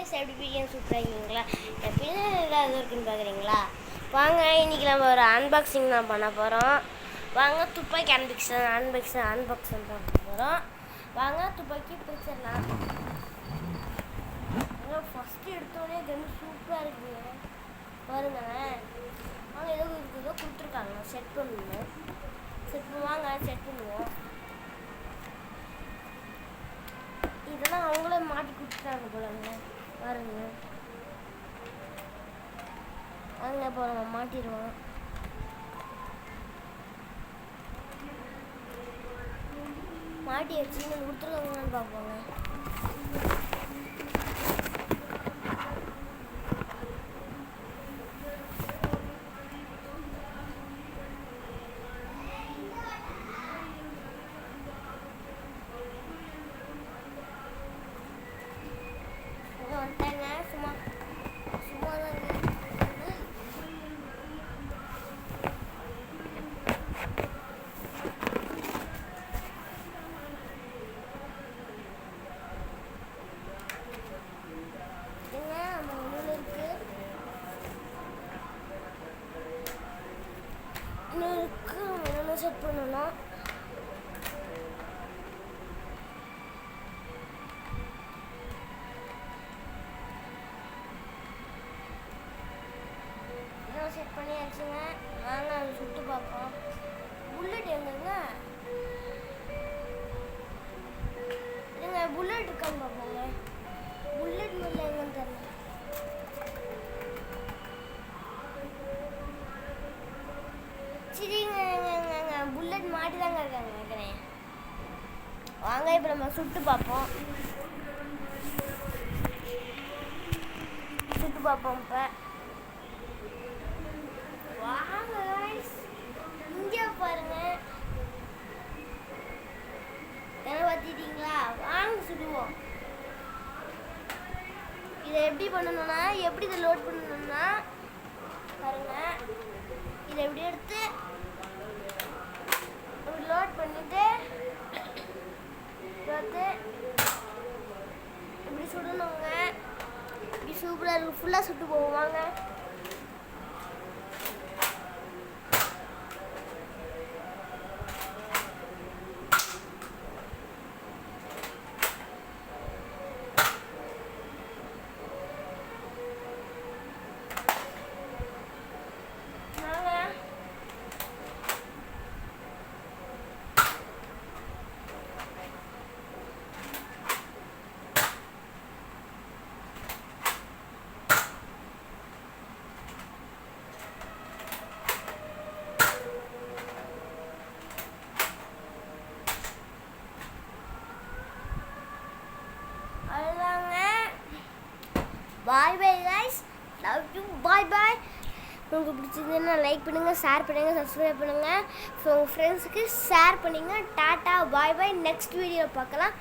Guys எப்படி இருக்கீங்க? சூப்பராக இருக்கீங்களா? எப்பயும் ஏதாவது இருக்குன்னு பார்க்குறீங்களா? வாங்க, இன்றைக்கி நம்ம ஒரு அன்பாக்சிங் தான் பண்ண போகிறோம். வாங்க, துப்பாக்கி அன்பாக்சிங் பண்ண போகிறோம். வாங்க, துப்பாக்கி பிரிச்சிடலாம். ஃபஸ்ட்டு எடுத்தோடனே கன்று சூப்பராக இருக்குங்க. பாருங்களேன். வாங்க, ஏதோ கொடுத்துருக்காங்க. செட் பண்ணுவோம். செட் பண்ணுவோம். இதெல்லாம் அவங்களே மாட்டி கொடுத்துட்டாங்க போலங்க. பாருங்க. வாங்க இப்போ நம்ம மாட்டிடுவோம். மாட்டி வச்சு நீங்கள் கொடுத்துருக்காங்கன்னு பார்ப்போங்க. வந்துட்டாங்க. சும்மா தான் இன்னும் செட் பண்ணணும். செட் பண்ணியாச்சுங்க. வாங்க அதை சுட்டு பார்ப்போம். புல்லட் எங்கங்க? இல்லைங்க, புல்லட் இருக்கான்னு பார்ப்போங்க. புல்லட் முதல்ல எங்கன்னு தெரியல. சரிங்க, புல்லட் மாட்டி தாங்க இருக்காங்க நினைக்கிறேன். வாங்க இப்போ நம்ம சுட்டு பார்ப்போம். இப்போ வாங்க गाइस, இங்க பாருங்க. பார்த்துட்டீங்களா? வாங்க சுடுவோம். இதை எப்படி பண்ணணும்னா, எப்படி இதை லோட் பண்ணணும்னா பாருங்க. இதை எப்படி எடுத்து லோட் பண்ணிட்டு இப்படி சுடணுங்க. இப்படி சூப்பராக இருக்கும். ஃபுல்லாக சுட்டு போவாங்க. பாய் பாய் கைஸ், லவ் யூ, பாய் பாய். உங்களுக்கு பிடிச்சதுன்னா லைக் பண்ணுங்கள், ஷேர் பண்ணுங்கள், சப்ஸ்கிரைப் பண்ணுங்கள். ஸோ உங்கள் ஃப்ரெண்ட்ஸுக்கு ஷேர் பண்ணுங்கள். டாட்டா, பாய் பாய். நெக்ஸ்ட் வீடியோ பார்க்கலாம்.